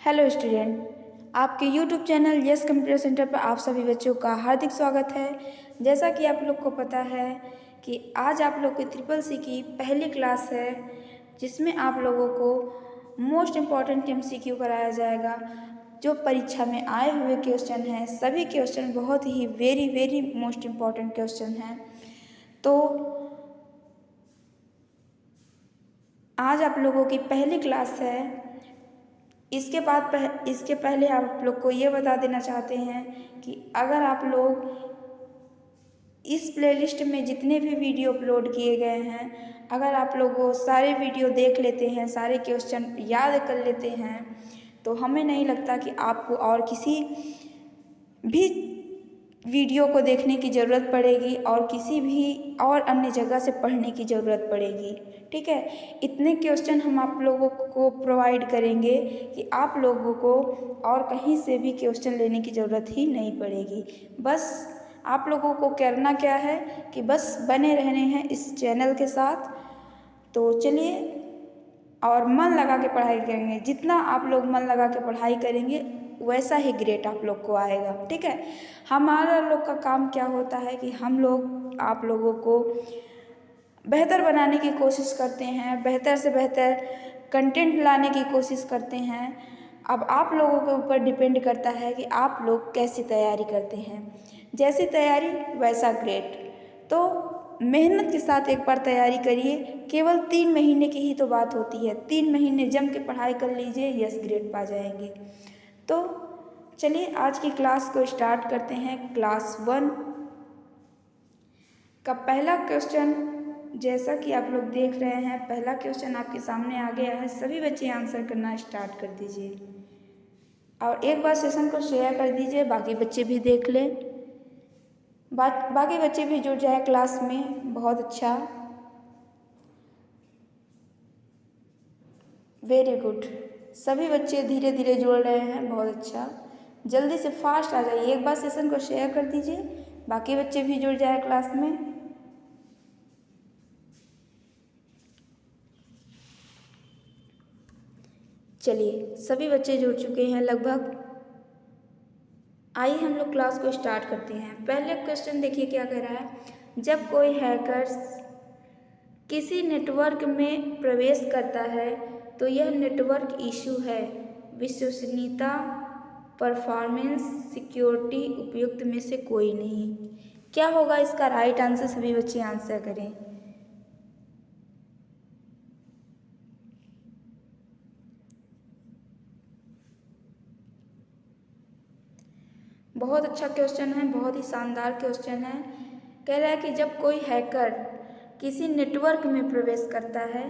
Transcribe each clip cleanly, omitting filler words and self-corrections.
Hello student, आपके YouTube channel yes computer centre पर आप सभी बच्चों का हार्दिक स्वागत है। जैसा कि आप लोग को पता है कि आज आप लोग की ट्रिपल सी की पहली क्लास है, जिसमें आप लोगों को मोस्ट इम्पॉर्टेंट एमसीक्यू कराया जाएगा। जो परीक्षा में आए हुए क्वेश्चन हैं, सभी क्वेश्चन बहुत ही वेरी मोस्ट इम्पॉर्टेंट क्वेश्चन हैं। तो आज आप लोगों की पहली क्लास है। इसके पहले आप लोग को ये बता देना चाहते हैं कि अगर आप लोग इस प्लेलिस्ट में जितने भी वीडियो अपलोड किए गए हैं, अगर आप लोग वो सारे वीडियो देख लेते हैं, सारे क्वेश्चन याद कर लेते हैं, तो हमें नहीं लगता कि आपको और किसी भी वीडियो को देखने की ज़रूरत पड़ेगी और किसी भी और अन्य जगह से पढ़ने की ज़रूरत पड़ेगी। ठीक है, इतने क्वेश्चन हम आप लोगों को प्रोवाइड करेंगे कि आप लोगों को और कहीं से भी क्वेश्चन लेने की ज़रूरत ही नहीं पड़ेगी। बस आप लोगों को करना क्या है कि बस बने रहने हैं इस चैनल के साथ। तो चलिए, और मन लगा के पढ़ाई करेंगे। जितना आप लोग मन लगा के पढ़ाई करेंगे वैसा ही ग्रेड आप लोग को आएगा। ठीक है, हमारा लोग का काम क्या होता है कि हम लोग आप लोगों को बेहतर बनाने की कोशिश करते हैं, बेहतर से बेहतर कंटेंट लाने की कोशिश करते हैं। अब आप लोगों के ऊपर डिपेंड करता है कि आप लोग कैसी तैयारी करते हैं। जैसी तैयारी वैसा ग्रेड। तो मेहनत के साथ एक बार तैयारी करिए। केवल 3 महीने की ही तो बात होती है। 3 महीने जम के पढ़ाई कर लीजिए, यस ग्रेड पा जाएंगे। तो चलिए आज की क्लास को स्टार्ट करते हैं। क्लास 1 का पहला क्वेश्चन, जैसा कि आप लोग देख रहे हैं, पहला क्वेश्चन आपके सामने आ गया है। सभी बच्चे आंसर करना स्टार्ट कर दीजिए और एक बार सेशन को शेयर कर दीजिए, बाकी बच्चे भी देख लें। बाकी बच्चे भी जुड़ जाए क्लास में। बहुत अच्छा, वेरी गुड। सभी बच्चे धीरे धीरे जुड़ रहे हैं, बहुत अच्छा। जल्दी से फास्ट आ जाइए, एक बार सेशन को शेयर कर दीजिए, बाकी बच्चे भी जुड़ जाए क्लास में। चलिए, सभी बच्चे जुड़ चुके हैं लगभग। आइए हम लोग क्लास को स्टार्ट करते हैं। पहले क्वेश्चन देखिए क्या कह रहा है। जब कोई हैकर्स किसी नेटवर्क में प्रवेश करता है तो यह नेटवर्क इशू है। विश्वसनीयता, परफॉर्मेंस, सिक्योरिटी, उपयुक्त में से कोई नहीं। क्या होगा इसका राइट आंसर? सभी बच्चे आंसर करें। बहुत अच्छा क्वेश्चन है, बहुत ही शानदार क्वेश्चन है। कह रहा है कि जब कोई हैकर किसी नेटवर्क में प्रवेश करता है,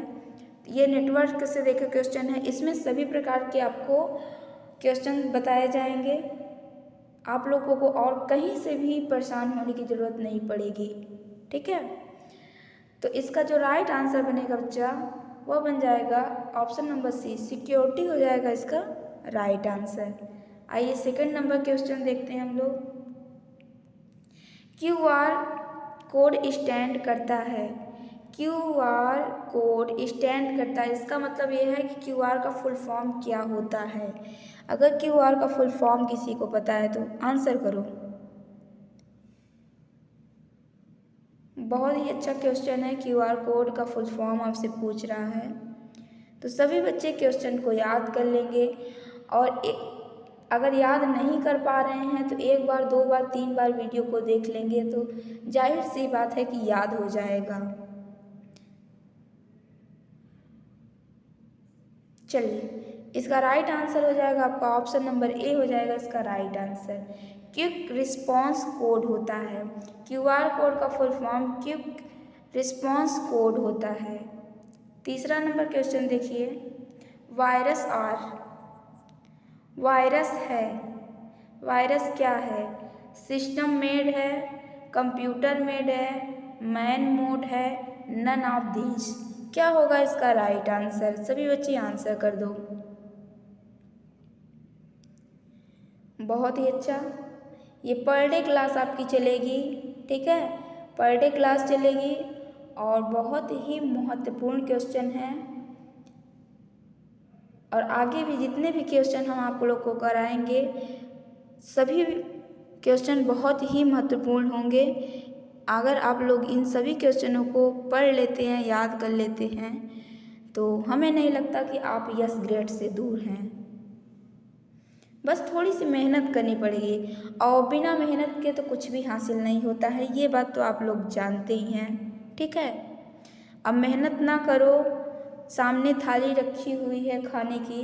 ये नेटवर्क से देखा क्वेश्चन है, इसमें सभी प्रकार के आपको क्वेश्चन बताए जाएंगे। आप लोगों को और कहीं से भी परेशान होने की ज़रूरत नहीं पड़ेगी। ठीक है, तो इसका जो राइट आंसर बनेगा बच्चा, वह बन जाएगा ऑप्शन नंबर सी, सिक्योरिटी हो जाएगा इसका राइट आंसर। आइए सेकंड नंबर क्वेश्चन देखते हैं हम लोग। QR कोड स्टैंड करता है। QR कोड स्टैंड करता है, इसका मतलब ये है कि QR का फुल फॉर्म क्या होता है। अगर QR का फुल फॉर्म किसी को पता है तो आंसर करो। बहुत ही अच्छा क्वेश्चन है। QR कोड का फुल फॉर्म आपसे पूछ रहा है, तो सभी बच्चे क्वेश्चन को याद कर लेंगे। और अगर याद नहीं कर पा रहे हैं तो 1 बार 2 बार 3 बार वीडियो को देख लेंगे तो जाहिर सी बात है कि याद हो जाएगा। चलिए, इसका राइट आंसर हो जाएगा आपका ऑप्शन नंबर ए हो जाएगा इसका right answer. Quick response code होता है। QR कोड का full form quick response code होता है। तीसरा नंबर क्वेश्चन देखिए। वायरस वायरस है। वायरस क्या है? सिस्टम मेड है, कंप्यूटर मेड है, मैन मोड है, नन ऑफ दीज। क्या होगा इसका राइट आंसर? सभी बच्चे आंसर कर दो। बहुत ही अच्छा। ये पर डे क्लास आपकी चलेगी। ठीक है, पर डे क्लास चलेगी और बहुत ही महत्वपूर्ण क्वेश्चन है। और आगे भी जितने भी क्वेश्चन हम आप लोग को कराएंगे सभी क्वेश्चन बहुत ही महत्वपूर्ण होंगे। अगर आप लोग इन सभी क्वेश्चनों को पढ़ लेते हैं, याद कर लेते हैं, तो हमें नहीं लगता कि आप यस ग्रेड से दूर हैं। बस थोड़ी सी मेहनत करनी पड़ेगी और बिना मेहनत के तो कुछ भी हासिल नहीं होता है, ये बात तो आप लोग जानते ही हैं। ठीक है, अब मेहनत ना करो, सामने थाली रखी हुई है खाने की,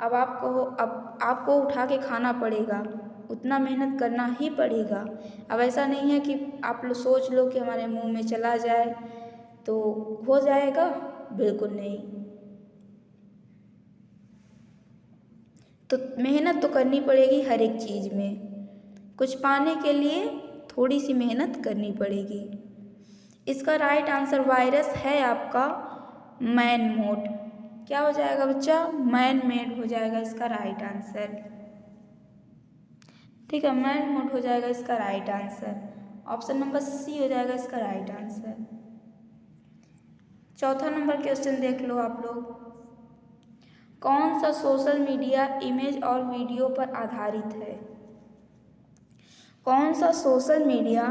अब आपको उठा के खाना पड़ेगा, उतना मेहनत करना ही पड़ेगा। अब ऐसा नहीं है कि आप लोग सोच लो कि हमारे मुंह में चला जाए तो हो जाएगा, बिल्कुल नहीं। तो मेहनत तो करनी पड़ेगी हर एक चीज़ में, कुछ पाने के लिए थोड़ी सी मेहनत करनी पड़ेगी। इसका राइट आंसर वायरस है आपका मैन मोड। क्या हो जाएगा बच्चा? मैन मेड हो जाएगा इसका राइट आंसर। ठीक है, मैन मोड हो जाएगा इसका right answer. Option number C हो जाएगा इसका राइट आंसर। चौथा नंबर क्वेश्चन देख लो आप लोग। कौन सा सोशल मीडिया इमेज और वीडियो पर आधारित है? कौन सा सोशल मीडिया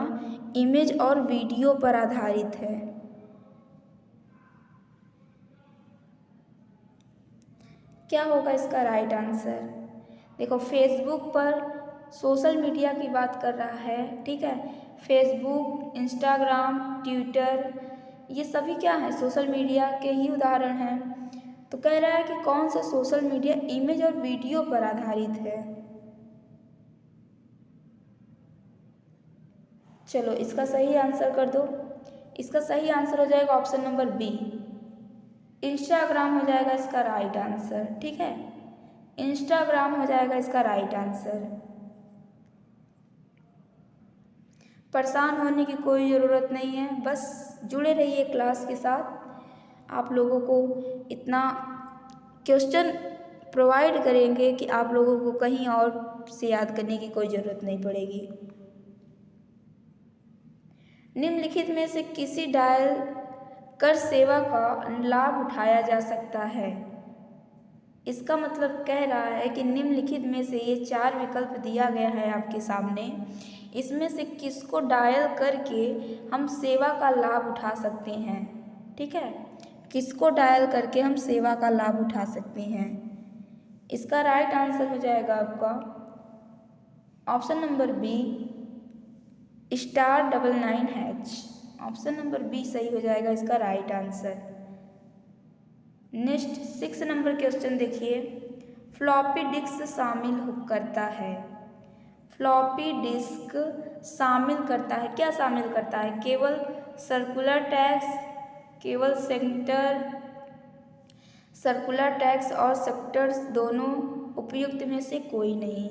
इमेज और वीडियो पर आधारित है? क्या होगा इसका राइट आंसर? देखो, फेसबुक पर सोशल मीडिया की बात कर रहा है। ठीक है, फेसबुक, इंस्टाग्राम, ट्विटर, ये सभी क्या है? सोशल मीडिया के ही उदाहरण हैं। तो कह रहा है कि कौन सा सोशल मीडिया इमेज और वीडियो पर आधारित है। चलो इसका सही आंसर कर दो। इसका सही आंसर हो जाएगा ऑप्शन नंबर बी, इंस्टाग्राम हो जाएगा इसका राइट आंसर। ठीक है, इंस्टाग्राम हो जाएगा इसका राइट आंसर। परेशान होने की कोई ज़रूरत नहीं है, बस जुड़े रहिए क्लास के साथ। आप लोगों को इतना क्वेश्चन प्रोवाइड करेंगे कि आप लोगों को कहीं और से याद करने की कोई ज़रूरत नहीं पड़ेगी। निम्नलिखित में से किसी डायल कर सेवा का लाभ उठाया जा सकता है? इसका मतलब कह रहा है कि निम्नलिखित में से ये 4 विकल्प दिया गया है आपके सामने, इसमें से किसको डायल करके हम सेवा का लाभ उठा सकते हैं। ठीक है, किसको डायल करके हम सेवा का लाभ उठा सकते हैं। इसका राइट आंसर हो जाएगा आपका option number B, *99#। Option number B सही हो जाएगा इसका right answer. Next 6 number question देखिए। फ्लॉपी डिस्क शामिल करता है? फ्लॉपी डिस्क शामिल करता है, क्या शामिल करता है? केवल सर्कुलर टैक्स, केवल सर्कुलर टैक्स और सेक्टर्स दोनों, उपयुक्त में से कोई नहीं।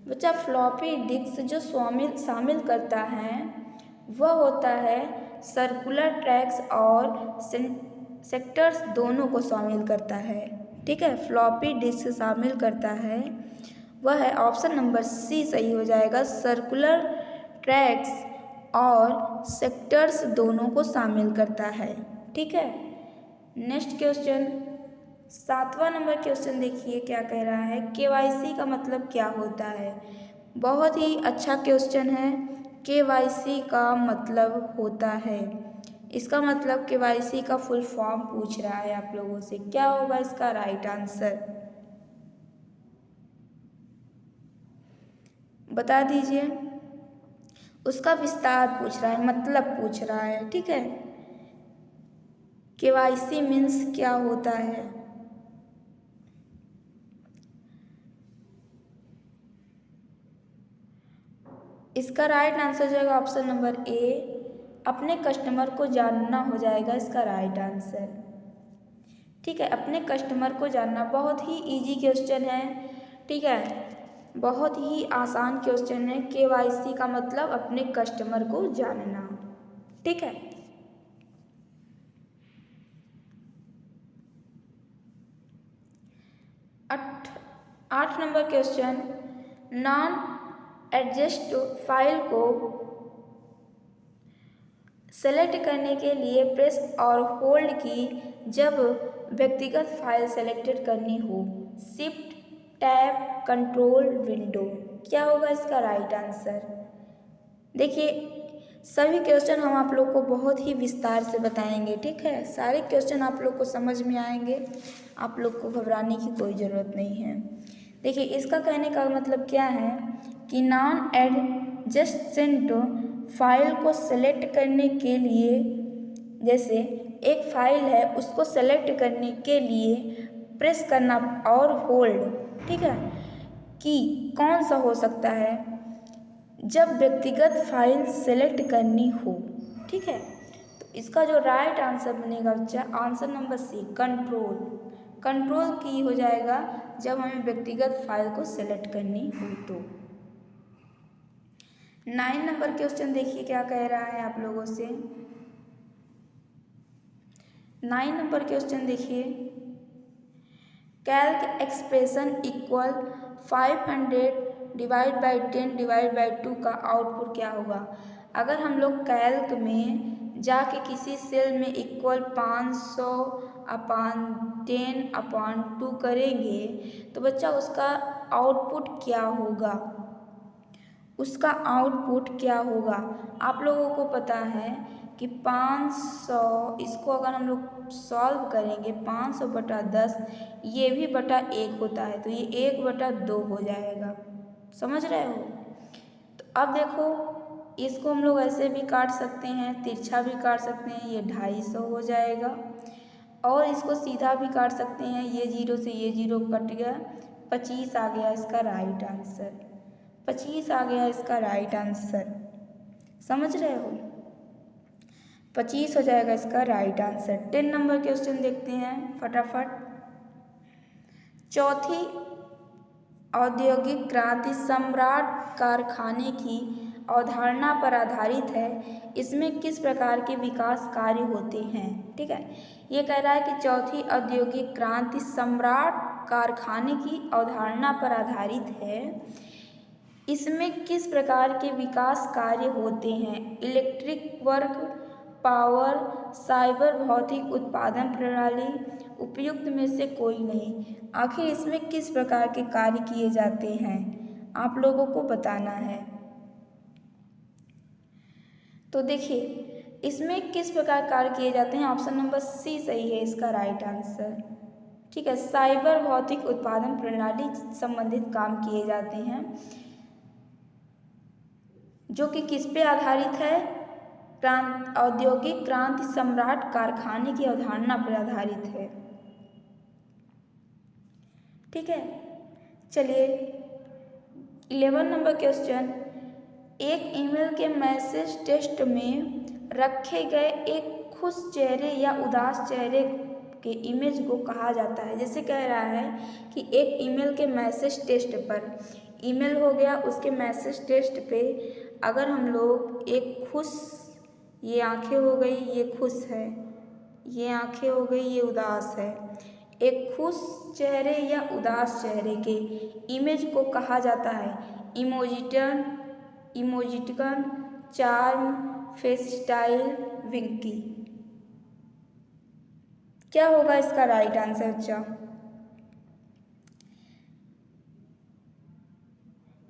बच्चा, फ्लॉपी डिस्क जो शामिल करता है वह होता है सर्कुलर ट्रैक्स और सेक्टर्स दोनों को शामिल करता है। ठीक है, फ्लॉपी डिस्क शामिल करता है वह है ऑप्शन नंबर सी सही हो जाएगा, सर्कुलर ट्रैक्स और सेक्टर्स दोनों को शामिल करता है। ठीक है, नेक्स्ट क्वेश्चन 7वां नंबर क्वेश्चन देखिए क्या कह रहा है। KYC का मतलब क्या होता है? बहुत ही अच्छा क्वेश्चन है। KYC का मतलब होता है, इसका मतलब KYC का फुल फॉर्म पूछ रहा है आप लोगों से। क्या होगा इसका राइट आंसर? बता दीजिए। उसका विस्तार पूछ रहा है, मतलब पूछ रहा है। ठीक है, KYC मीन्स क्या होता है? इसका राइट आंसर जाएगा ऑप्शन नंबर ए, अपने कस्टमर को जानना हो जाएगा इसका राइट आंसर। ठीक है, अपने कस्टमर को जानना बहुत ही इजी क्वेश्चन है। ठीक है, बहुत ही आसान क्वेश्चन है। KYC का मतलब अपने कस्टमर को जानना। ठीक है, 8 number question, non adjust file को सेलेक्ट करने के लिए प्रेस और होल्ड की जब व्यक्तिगत फाइल सेलेक्टेड करनी हो शिफ्ट टैब कंट्रोल विंडो। क्या होगा इसका राइट आंसर? देखिए, सभी क्वेश्चन हम आप लोग को बहुत ही विस्तार से बताएंगे, ठीक है। सारे क्वेश्चन आप लोग को समझ में आएंगे, आप लोग को घबराने की कोई ज़रूरत नहीं है। देखिए, इसका कहने का मतलब क्या है कि नॉन एडजेसेंट फाइल को सेलेक्ट करने के लिए, जैसे एक फाइल है उसको सेलेक्ट करने के लिए प्रेस करना और होल्ड, ठीक है, कि कौन सा हो सकता है जब व्यक्तिगत फाइल सेलेक्ट करनी हो, ठीक है। तो इसका जो राइट आंसर बनेगा बच्चा, answer number C, control. Control की हो जाएगा जब हमें व्यक्तिगत फाइल को सेलेक्ट करनी हो तो। 9 नंबर क्वेश्चन देखिए क्या कह रहा है आप लोगों से। 9 नंबर क्वेश्चन देखिए, Calc expression equal 500 divide by 10 divide by 2 का आउटपुट क्या होगा। अगर हम लोग कैल्क में जाके किसी सेल में इक्वल 500 अपान 10 अपान 2 करेंगे तो बच्चा उसका आउटपुट क्या होगा, उसका आउटपुट क्या होगा। आप लोगों को पता है कि 500, इसको अगर हम लोग सॉल्व करेंगे 500 बटा 10, ये भी बटा 1 होता है, तो ये 1 बटा 2 हो जाएगा, समझ रहे हो। तो अब देखो, इसको हम लोग ऐसे भी काट सकते हैं, तिरछा भी काट सकते हैं, ये 250 हो जाएगा, और इसको सीधा भी काट सकते हैं, ये 0 से ये 0 कट गया, 25 आ गया इसका राइट आंसर। 25 आ गया इसका राइट आंसर, समझ रहे हो। 25 हो जाएगा इसका राइट आंसर। 10 नंबर क्वेश्चन देखते हैं फटाफट। चौथी औद्योगिक क्रांति सम्राट कारखाने की अवधारणा पर आधारित है, इसमें किस प्रकार के विकास कार्य होते हैं, ठीक है। ये कह रहा है कि चौथी औद्योगिक क्रांति सम्राट कारखाने की अवधारणा पर आधारित है, इसमें किस प्रकार के विकास कार्य होते हैं। इलेक्ट्रिक वर्क, पावर, साइबर भौतिक उत्पादन प्रणाली, उपयुक्त में से कोई नहीं। आखिर इसमें किस प्रकार के कार्य किए जाते हैं, आप लोगों को बताना है। तो देखिए, इसमें किस प्रकार कार्य किए जाते हैं, ऑप्शन नंबर सी सही है इसका राइट आंसर, ठीक है। साइबर भौतिक उत्पादन प्रणाली संबंधित काम किए जाते हैं, जो कि किस पे आधारित है, औद्योगिक क्रांति सम्राट कारखाने की अवधारणा पर आधारित है, ठीक है। चलिए 11 नंबर क्वेश्चन, एक ईमेल के मैसेज टेक्स्ट में रखे गए एक खुश चेहरे या उदास चेहरे के इमेज को कहा जाता है। जैसे कह रहा है कि एक ईमेल के मैसेज टेक्स्ट पर, ईमेल हो गया, उसके मैसेज टेक्स्ट पे अगर हम लोग एक खुश, ये आंखें हो गई ये खुश है, ये आंखें हो गई ये उदास है, एक खुश चेहरे या उदास चेहरे के इमेज को कहा जाता है इमोजिकन, चार्म, फेस स्टाइल, विंकी। क्या होगा इसका राइट आंसर बच्चा?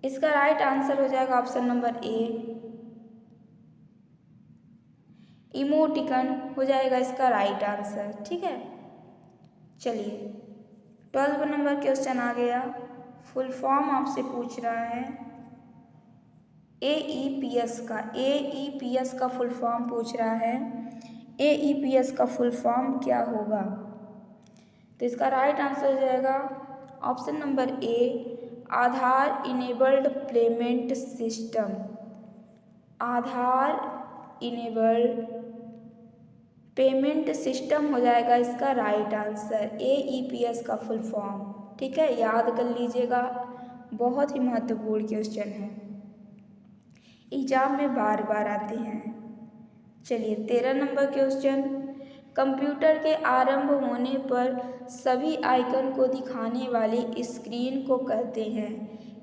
इसका राइट आंसर हो जाएगा ऑप्शन नंबर ए, इमोटिकन हो जाएगा इसका राइट आंसर, ठीक है। चलिए 12 नंबर क्वेश्चन आ गया, फुल फॉर्म आपसे पूछ रहा है AEPS का। AEPS का फुल फॉर्म पूछ रहा है, AEPS का फुल फॉर्म क्या होगा। तो इसका राइट आंसर हो जाएगा option number A, Aadhaar enabled payment system. Aadhaar enabled payment system हो जाएगा इसका राइट आंसर, AEPS का फुल फॉर्म, ठीक है। याद कर लीजिएगा, बहुत ही महत्वपूर्ण क्वेश्चन है, एग्जाम में बार बार आते हैं। चलिए 13 नंबर क्वेश्चन, कंप्यूटर के आरंभ होने पर सभी आइकन को दिखाने वाली स्क्रीन को कहते हैं।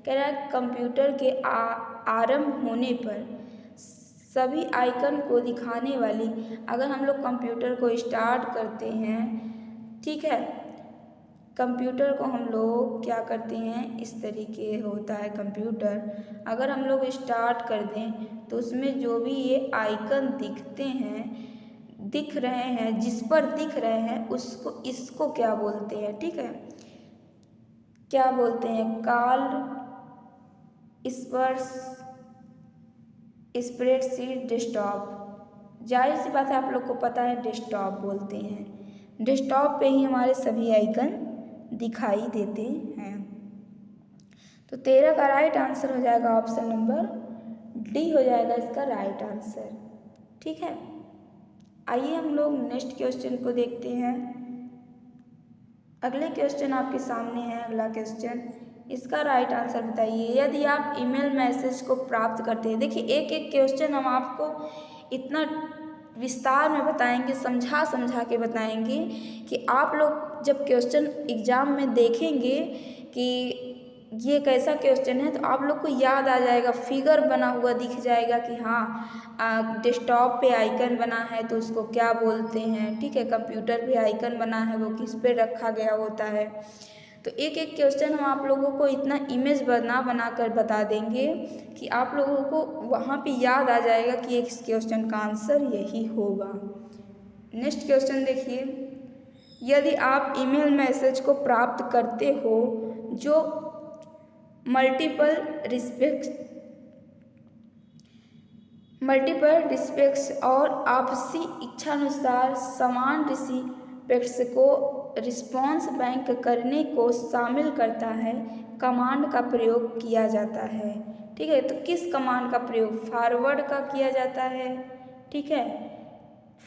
कह रहा है कंप्यूटर के आरंभ होने पर सभी आइकन को दिखाने वाली, अगर हम लोग कंप्यूटर को स्टार्ट करते हैं, ठीक है, कंप्यूटर को हम लोग क्या करते हैं, इस तरीके होता है कंप्यूटर। अगर हम लोग स्टार्ट कर दें तो उसमें जो भी ये आइकन दिख रहे हैं, जिस पर दिख रहे हैं इसको क्या बोलते हैं, ठीक है, क्या बोलते हैं, कॉल स्प्रेडशीट डेस्कटॉप। जाहिर सी बात है आप लोग को पता है डेस्कटॉप बोलते हैं। डेस्कटॉप पे ही हमारे सभी आइकन दिखाई देते हैं। तो 13 का राइट आंसर हो जाएगा ऑप्शन नंबर डी हो जाएगा इसका राइट आंसर, ठीक है। आइए हम लोग नेक्स्ट क्वेश्चन को देखते हैं। अगले क्वेश्चन आपके सामने है। अगला क्वेश्चन, इसका राइट आंसर बताइए। यदि आप ईमेल मैसेज को प्राप्त करते हैं, देखिए एक एक क्वेश्चन हम आपको इतना विस्तार में बताएंगे, समझा के बताएंगे कि आप लोग जब क्वेश्चन एग्जाम में देखेंगे कि ये कैसा क्वेश्चन है तो आप लोग को याद आ जाएगा, फिगर बना हुआ दिख जाएगा कि हाँ डेस्कटॉप पे आइकन बना है तो उसको क्या बोलते हैं, ठीक है, कंप्यूटर पे आइकन बना है वो किस पे रखा गया होता है। तो एक एक क्वेश्चन हम आप लोगों को इतना इमेज बना कर बता देंगे कि आप लोगों को वहाँ पे याद आ जाएगा कि इस क्वेश्चन का आंसर यही होगा। नेक्स्ट क्वेश्चन देखिए, यदि आप ईमेल मैसेज को प्राप्त करते हो जो मल्टीपल रिस्पेक्ट्स और आपसी इच्छानुसार समान रिसिपेक्ट्स को रिस्पॉन्स बैंक करने को शामिल करता है, कमांड का प्रयोग किया जाता है, ठीक है। तो किस कमांड का प्रयोग, फॉरवर्ड का किया जाता है, ठीक है,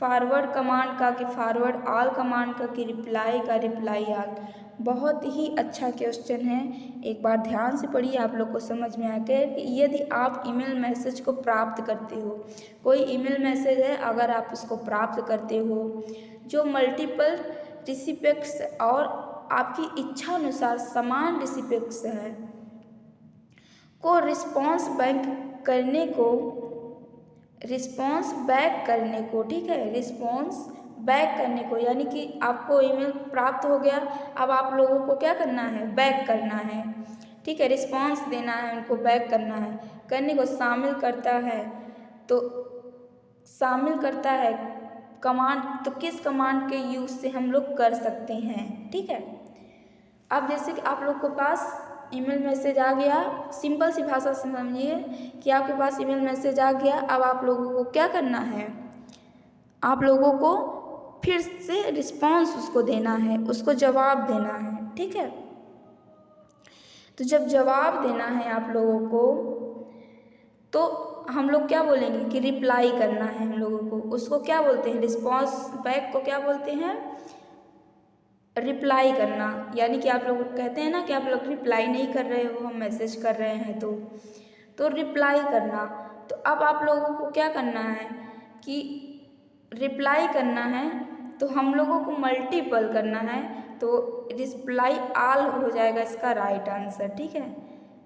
फॉरवर्ड कमांड का कि फॉरवर्ड ऑल कमांड का कि रिप्लाई का रिप्लाई ऑल। बहुत ही अच्छा क्वेश्चन है, एक बार ध्यान से पढ़िए, आप लोग को समझ में आ गया कि यदि आप ईमेल मैसेज को प्राप्त करते हो, कोई ईमेल मैसेज है अगर आप उसको प्राप्त करते हो जो मल्टीपल रिसिपेक्ट्स और आपकी इच्छा अनुसार समान रिसिपेक्ट्स है को रिस्पॉन्स बैक करने को, ठीक है, रिस्पॉन्स बैक करने को, यानी कि आपको ईमेल प्राप्त हो गया, अब आप लोगों को क्या करना है, बैक करना है, ठीक है, रिस्पॉन्स देना है, उनको बैक करना है, करने को शामिल करता है। तो शामिल करता है कमांड, तो किस कमांड के यूज से हम लोग कर सकते हैं, ठीक है। अब जैसे कि आप लोग के पास ईमेल मैसेज आ गया, सिंपल सी भाषा समझिए कि आपके पास ईमेल मैसेज आ गया, अब आप लोगों को क्या करना है, आप लोगों को फिर से रिस्पॉन्स उसको देना है, उसको जवाब देना है, ठीक है। तो जब जवाब देना है आप लोगों को तो हम लोग क्या बोलेंगे कि रिप्लाई करना है हम लोगों को, उसको क्या बोलते हैं, रिस्पॉन्स बैक को क्या बोलते हैं, रिप्लाई करना। यानी कि आप लोग कहते हैं ना कि आप लोग रिप्लाई नहीं कर रहे हो, हम मैसेज कर रहे हैं तो रिप्लाई करना। तो अब आप लोगों को क्या करना है कि रिप्लाई करना है, तो हम लोगों को मल्टीपल करना है, तो रिप्लाई ऑल हो जाएगा इसका राइट आंसर, ठीक है,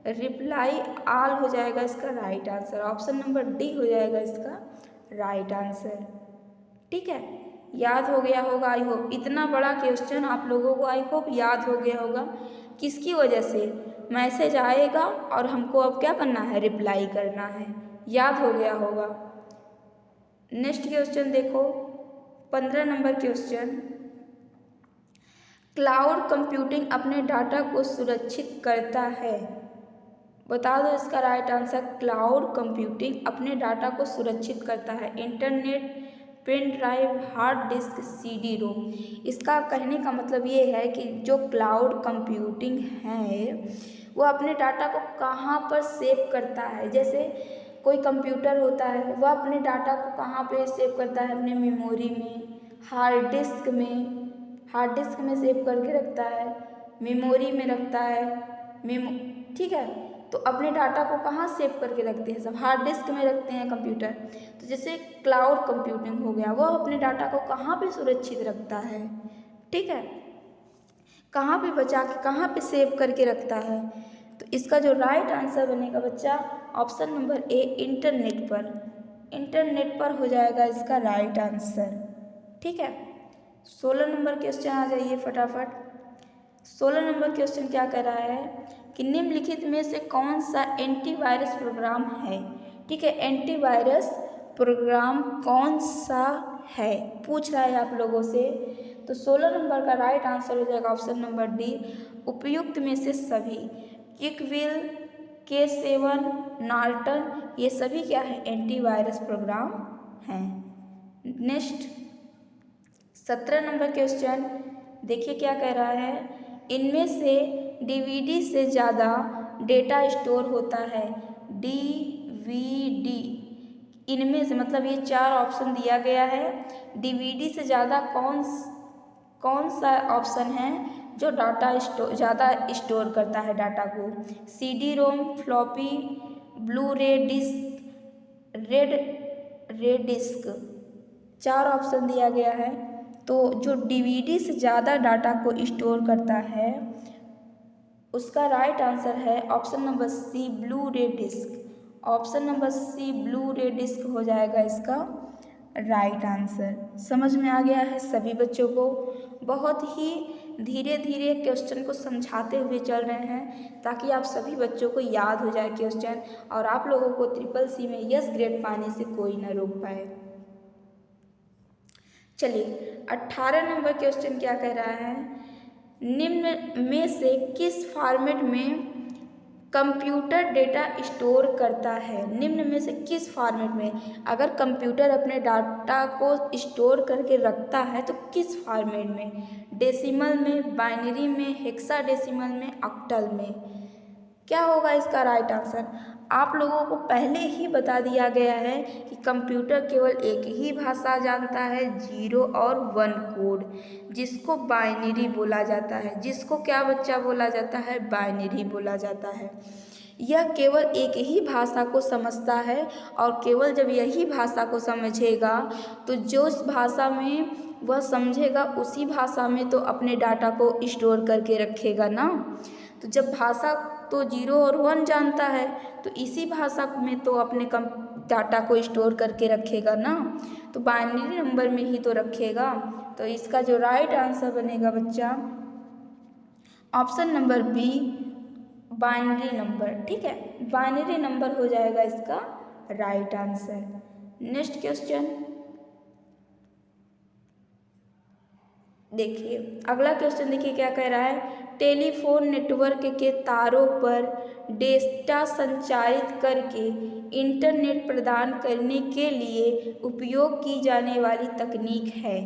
रिप्लाई ऑल हो जाएगा इसका right answer, option number D हो जाएगा इसका राइट आंसर, ठीक है। याद हो गया होगा आई होप, इतना बड़ा क्वेश्चन आप लोगों को आई होप याद हो गया होगा, किसकी वजह से, मैसेज आएगा और हमको अब क्या करना है, रिप्लाई करना है, याद हो गया होगा। नेक्स्ट क्वेश्चन देखो, 15 नंबर क्वेश्चन, क्लाउड कंप्यूटिंग अपने डाटा को सुरक्षित करता है, बता दो इसका राइट आंसर। क्लाउड कंप्यूटिंग अपने डाटा को सुरक्षित करता है, internet, pen drive, hard disk, CD ROM. इसका कहने का मतलब ये है कि जो क्लाउड कंप्यूटिंग है वो अपने डाटा को कहाँ पर सेव करता है। जैसे कोई कंप्यूटर होता है वह अपने डाटा को कहाँ पे सेव करता है, अपने मेमोरी में, हार्ड डिस्क में सेव करके रखता है, मेमोरी में रखता है, ठीक है। तो अपने डाटा को कहाँ सेव करके रखते हैं, सब हार्ड डिस्क में रखते हैं कंप्यूटर। तो जैसे क्लाउड कंप्यूटिंग हो गया, वो अपने डाटा को कहाँ पे सुरक्षित रखता है, ठीक है, कहाँ पे बचा के कहाँ पे सेव करके रखता है। तो इसका जो राइट आंसर बनेगा बच्चा ऑप्शन नंबर ए, इंटरनेट पर हो जाएगा इसका राइट आंसर, ठीक है। 16 नंबर क्वेश्चन आ जाइए फटाफट। 16 नंबर क्वेश्चन क्या कह रहा है कि निम्नलिखित में से कौन सा एंटीवायरस प्रोग्राम है। ठीक है, एंटीवायरस प्रोग्राम कौन सा है पूछ रहा है आप लोगों से। तो 16 नंबर का राइट आंसर हो जाएगा ऑप्शन नंबर डी, उपयुक्त में से सभी। किकविल, K7, नॉर्टन, ये सभी क्या है, एंटीवायरस प्रोग्राम हैं। नेक्स्ट 17 नंबर क्वेश्चन देखिए क्या कह रहा है, इनमें से डीवीडी से ज़्यादा डेटा स्टोर होता है। डीवीडी, इनमें से मतलब ये 4 ऑप्शन दिया गया है, डीवीडी से ज़्यादा कौन सा ऑप्शन है जो डाटा ज़्यादा स्टोर करता है डाटा को। CD रोम, floppy, blue ray disc, red disk, 4 option दिया गया है। तो जो डीवीडी से ज़्यादा डाटा को स्टोर करता है उसका राइट आंसर है option number C, blu ray disk. Option number C, blu ray disk हो जाएगा इसका राइट आंसर। समझ में आ गया है सभी बच्चों को। बहुत ही धीरे धीरे क्वेश्चन को समझाते हुए चल रहे हैं ताकि आप सभी बच्चों को याद हो जाए क्वेश्चन और आप लोगों को CCC में यस ग्रेड पाने से कोई न रोक पाए। चलिए 18 नंबर क्वेश्चन क्या कह रहा है, निम्न में से किस फॉर्मेट में कंप्यूटर डेटा स्टोर करता है। निम्न में से किस फॉर्मेट में, अगर कंप्यूटर अपने डाटा को स्टोर करके रखता है तो किस फॉर्मेट में, डेसिमल में, बाइनरी में, हेक्साडेसिमल में, ऑक्टल में। क्या होगा इसका राइट आंसर। आप लोगों को पहले ही बता दिया गया है कि कंप्यूटर केवल एक ही भाषा जानता है, 0 और 1 कोड, जिसको बाइनरी बोला जाता है। जिसको क्या बच्चा बोला जाता है, बाइनरी बोला जाता है। यह केवल एक ही भाषा को समझता है और केवल जब यही भाषा को समझेगा तो जो उस भाषा में वह समझेगा उसी भाषा में तो अपने डाटा को स्टोर करके रखेगा ना। तो जब भाषा तो 0 और 1 जानता है तो इसी भाषा में तो अपने डाटा को स्टोर करके रखेगा ना, तो बाइनरी नंबर में ही तो रखेगा। तो इसका जो राइट आंसर बनेगा बच्चा option number B, binary number. ठीक है, बाइनरी नंबर हो जाएगा इसका राइट आंसर। नेक्स्ट क्वेश्चन देखिए, अगला क्वेश्चन देखिए क्या कह रहा है, टेलीफोन नेटवर्क के तारों पर डेटा संचारित करके इंटरनेट प्रदान करने के लिए उपयोग की जाने वाली तकनीक है।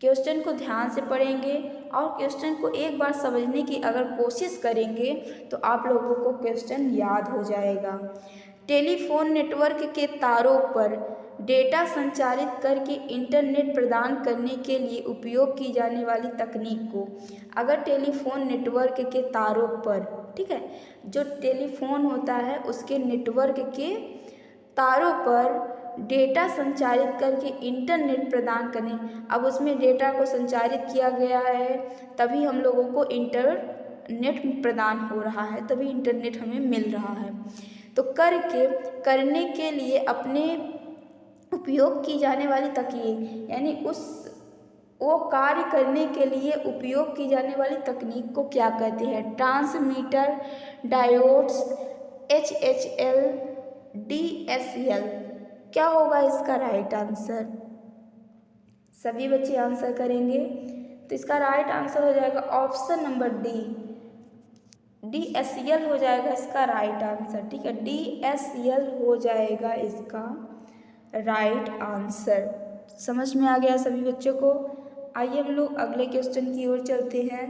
क्वेश्चन को ध्यान से पढ़ेंगे और क्वेश्चन को एक बार समझने की अगर कोशिश करेंगे तो आप लोगों को क्वेश्चन याद हो जाएगा। टेलीफोन नेटवर्क के तारों पर डेटा संचारित करके इंटरनेट प्रदान करने के लिए उपयोग की जाने वाली तकनीक को, अगर टेलीफोन नेटवर्क के तारों पर, ठीक है, जो टेलीफोन होता है उसके नेटवर्क के तारों पर डेटा संचारित करके इंटरनेट प्रदान करने, अब उसमें डेटा को संचारित किया गया है तभी हम लोगों को इंटरनेट प्रदान हो रहा है, तभी इंटरनेट हमें मिल रहा है। तो करने के लिए अपने उपयोग की जाने वाली तकनीक, यानी वो कार्य करने के लिए उपयोग की जाने वाली तकनीक को क्या कहते हैं, ट्रांसमीटर, डायोड्स, HHL, DSL। क्या होगा इसका राइट आंसर। सभी बच्चे आंसर करेंगे तो इसका राइट आंसर हो जाएगा ऑप्शन नंबर डी, DSL हो जाएगा इसका राइट आंसर। ठीक है, DSL हो जाएगा इसका राइट आंसर। समझ में आ गया सभी बच्चों को। आइए हम लोग अगले क्वेश्चन की ओर चलते हैं।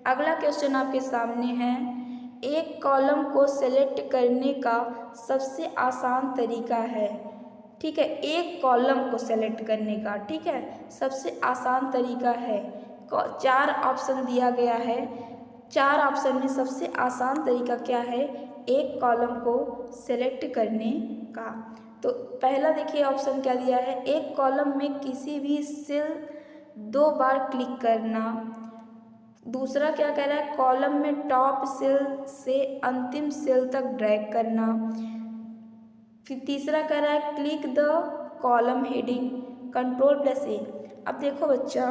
अगला क्वेश्चन आपके सामने है, एक कॉलम को सेलेक्ट करने का सबसे आसान तरीका है। ठीक है, एक कॉलम को सेलेक्ट करने का, ठीक है, सबसे आसान तरीका है। 4 ऑप्शन दिया गया है, 4 ऑप्शन में सबसे आसान तरीका क्या है एक कॉलम को सेलेक्ट करने का। तो पहला देखिए ऑप्शन क्या दिया है, एक कॉलम में किसी भी सेल 2 बार क्लिक करना। दूसरा क्या कह रहा है, कॉलम में टॉप सेल से अंतिम सेल तक ड्रैग करना। फिर तीसरा कह रहा है click the column heading, Ctrl+A। अब देखो बच्चा,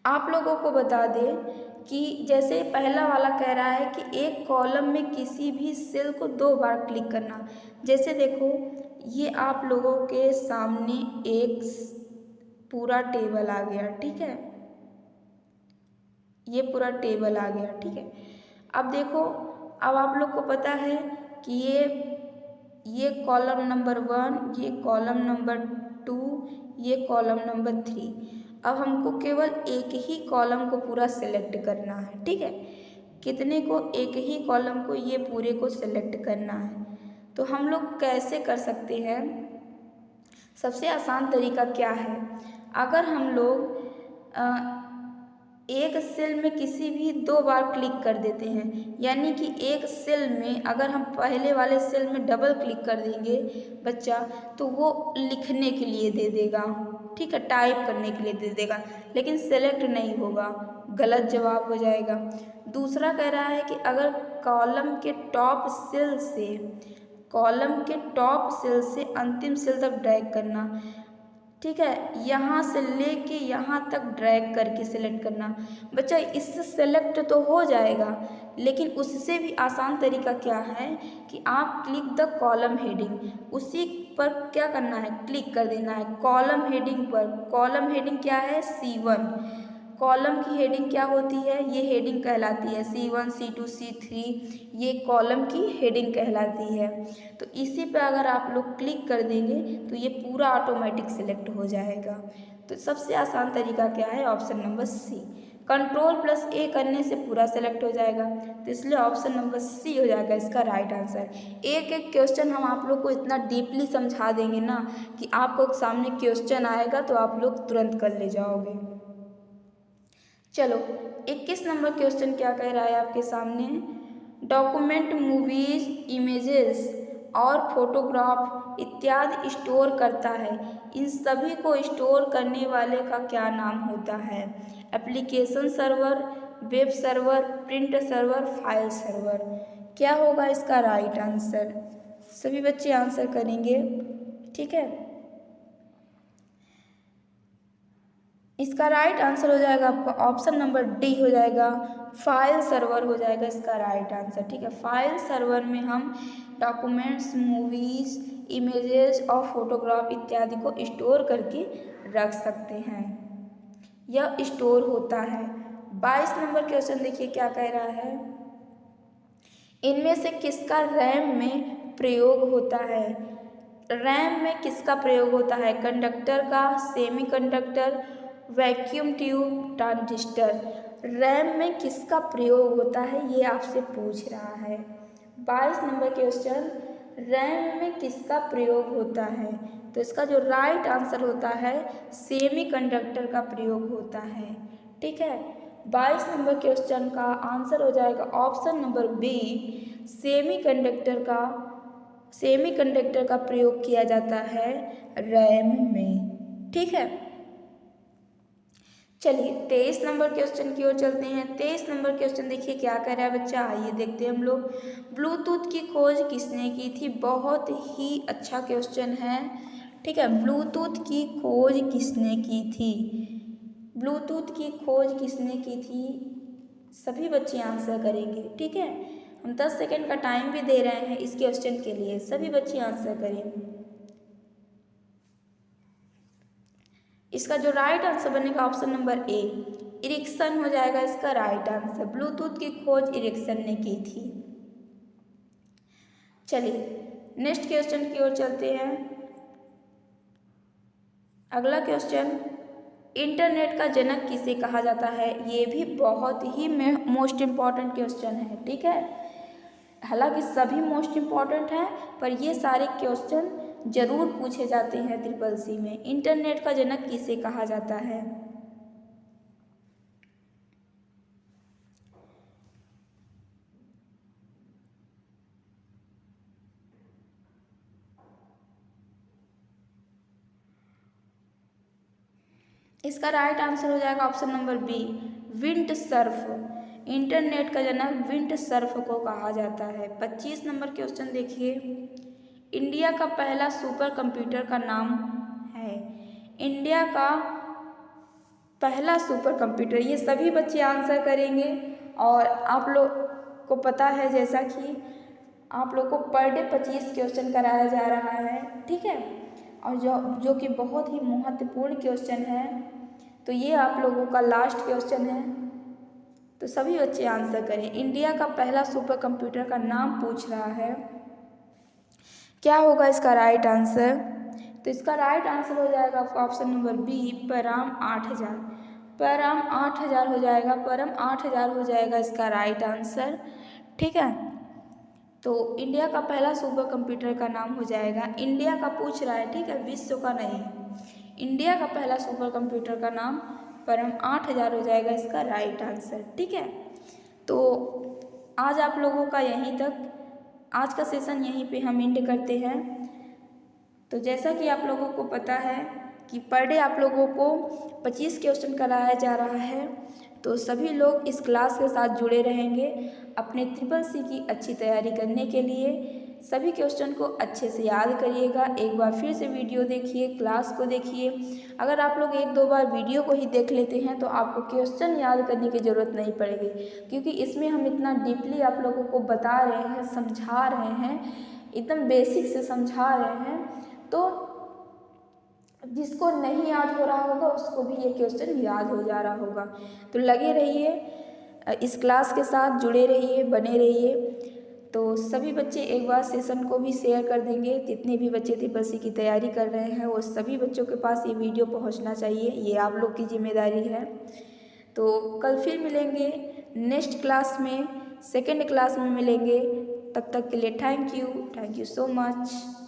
आप लोगों को बता दें कि जैसे पहला वाला कह रहा है कि एक कॉलम में किसी भी सेल को 2 बार क्लिक करना। जैसे देखो, ये आप लोगों के सामने एक पूरा टेबल आ गया, ठीक है, ये पूरा टेबल आ गया, ठीक है। अब देखो, अब आप लोग को पता है कि ये कॉलम नंबर 1, ये कॉलम नंबर 2, ये कॉलम नंबर 3। अब हमको केवल एक ही कॉलम को पूरा सेलेक्ट करना है, ठीक है। कितने को? एक ही कॉलम को, ये पूरे को सेलेक्ट करना है। तो हम लोग कैसे कर सकते हैं? सबसे आसान तरीका क्या है? अगर हम लोग एक सेल में किसी भी 2 बार क्लिक कर देते हैं, यानी कि एक सेल में अगर हम पहले वाले सेल में डबल क्लिक कर देंगे बच्चा, तो वो लिखने के लिए दे देगा, ठीक है, टाइप करने के लिए दे देगा, लेकिन सेलेक्ट नहीं होगा, गलत जवाब हो जाएगा। दूसरा कह रहा है कि अगर कॉलम के टॉप सेल से अंतिम सेल तक ड्रैग करना, ठीक है, यहाँ से लेके यहाँ तक ड्रैग करके सेलेक्ट करना। बच्चा इससे सेलेक्ट तो हो जाएगा, लेकिन उससे भी आसान तरीका क्या है कि आप क्लिक द कॉलम हेडिंग, उसी पर क्या करना है? क्लिक कर देना है कॉलम हेडिंग पर। कॉलम हेडिंग क्या है? C1। कॉलम की हेडिंग क्या होती है? ये हेडिंग कहलाती है C1, C2, C3, ये कॉलम की हेडिंग कहलाती है। तो इसी पे अगर आप लोग क्लिक कर देंगे तो ये पूरा ऑटोमेटिक सिलेक्ट हो जाएगा। तो सबसे आसान तरीका क्या है? Option number C। Ctrl+A करने से पूरा सेलेक्ट हो जाएगा, तो इसलिए ऑप्शन नंबर C हो जाएगा इसका राइट आंसर। एक एक क्वेश्चन हम आप लोग को इतना डीपली समझा देंगे ना कि आपको सामने क्वेश्चन आएगा तो आप लोग तुरंत कर ले जाओगे। चलो, 21 नंबर क्वेश्चन क्या कह रहा है आपके सामने? डॉक्यूमेंट मूवीज, इमेजेस और फोटोग्राफ इत्यादि स्टोर करता है। इन सभी को स्टोर करने वाले का क्या नाम होता है? Application server, web server, print server, file server. क्या होगा इसका राइट आंसर? सभी बच्चे आंसर करेंगे, ठीक है। इसका राइट आंसर हो जाएगा आपका ऑप्शन नंबर D हो जाएगा, फाइल सर्वर हो जाएगा इसका राइट आंसर, ठीक है। फाइल सर्वर में हम डॉक्यूमेंट्स, मूवीज, इमेजेस और फोटोग्राफ इत्यादि को स्टोर करके रख सकते हैं, यह स्टोर होता है। 22 नंबर क्वेश्चन देखिए क्या कह रहा है? इनमें से किसका रैम में प्रयोग होता है? रैम में किसका प्रयोग होता है? कंडक्टर का, semiconductor, vacuum tube, transistor. RAM में किसका प्रयोग होता है ये आपसे पूछ रहा है। 22 नंबर क्वेश्चन, रैम में किसका प्रयोग होता है? तो इसका जो राइट आंसर होता है सेमीकंडक्टर का प्रयोग होता है, ठीक है। 22 नंबर क्वेश्चन का आंसर हो जाएगा ऑप्शन नंबर B, सेमीकंडक्टर का प्रयोग किया जाता है रैम में, ठीक है। चलिए 23 नंबर क्वेश्चन की ओर चलते हैं। 23 नंबर क्वेश्चन देखिए क्या कह रहा है बच्चा, आइए देखते हैं हम लोग। ब्लूटूथ की खोज किसने की थी? बहुत ही अच्छा क्वेश्चन है, ठीक है। ब्लूटूथ की खोज किसने की थी? ब्लूटूथ की खोज किसने की थी? सभी बच्चे आंसर करेंगे, ठीक है। हम 10 सेकेंड का टाइम भी दे रहे हैं इस क्वेश्चन के लिए, सभी बच्चे आंसर करें। इसका जो राइट आंसर बनेगा ऑप्शन नंबर A, इरिक्सन हो जाएगा इसका राइट आंसर। ब्लूटूथ की खोज इरिक्सन ने की थी। चलिए नेक्स्ट क्वेश्चन की ओर चलते हैं। अगला क्वेश्चन, इंटरनेट का जनक किसे कहा जाता है? ये भी बहुत ही मोस्ट इम्पॉर्टेंट क्वेश्चन है, ठीक है। हालांकि सभी मोस्ट इम्पॉर्टेंट हैं, पर ये सारे क्वेश्चन जरूर पूछे जाते हैं CCC में। इंटरनेट का जनक किसे कहा जाता है? इसका राइट आंसर हो जाएगा option number B, Windsurf. Internet का जनक विंडसर्फ को कहा जाता है। 25 नंबर क्वेश्चन देखिए, इंडिया का पहला सुपर कंप्यूटर का नाम है। इंडिया का पहला सुपर कंप्यूटर, ये सभी बच्चे आंसर करेंगे। और आप लोग को पता है जैसा कि आप लोग को पर डे 25 क्वेश्चन कराया जा रहा है, ठीक है, और जो कि बहुत ही महत्वपूर्ण क्वेश्चन है। तो ये आप लोगों का लास्ट क्वेश्चन है, तो सभी बच्चे आंसर करें। इंडिया का पहला सुपर कंप्यूटर का नाम पूछ रहा है, क्या होगा इसका राइट आंसर? तो इसका राइट आंसर हो जाएगा आपका ऑप्शन नंबर बी, परम 8000। परम 8000 हो जाएगा, परम 8000 हो जाएगा इसका राइट आंसर, ठीक है। तो इंडिया का पहला सुपर कंप्यूटर का नाम हो जाएगा, इंडिया का पूछ रहा है, ठीक है, विश्व का नहीं। इंडिया का पहला सुपर कंप्यूटर का नाम परम 8000 हो जाएगा इसका राइट आंसर, ठीक है। तो आज आप लोगों का यहीं तक, आज का सेशन यहीं पे हम एंड करते हैं। तो जैसा कि आप लोगों को पता है कि पर डे आप लोगों को 25 क्वेश्चन कराया जा रहा है, तो सभी लोग इस क्लास के साथ जुड़े रहेंगे अपने ट्रिपल सी की अच्छी तैयारी करने के लिए। सभी क्वेश्चन को अच्छे से याद करिएगा, एक बार फिर से वीडियो देखिए, क्लास को देखिए। अगर आप लोग एक दो बार वीडियो को ही देख लेते हैं तो आपको क्वेश्चन याद करने की ज़रूरत नहीं पड़ेगी, क्योंकि इसमें हम इतना डीपली आप लोगों को बता रहे हैं, समझा रहे हैं, एकदम बेसिक से समझा रहे हैं। तो जिसको नहीं याद हो रहा होगा उसको भी ये क्वेश्चन याद हो जा रहा होगा। तो लगे रहिए, इस क्लास के साथ जुड़े रहिए, बने रहिए। तो सभी बच्चे एक बार सेशन को भी शेयर कर देंगे, जितने भी बच्चे ट्रिपल सी की तैयारी कर रहे हैं वो सभी बच्चों के पास ये वीडियो पहुंचना चाहिए, ये आप लोग की जिम्मेदारी है। तो कल फिर मिलेंगे नेक्स्ट क्लास में, सेकेंड क्लास में मिलेंगे। तब तक के लिए थैंक यू सो मच।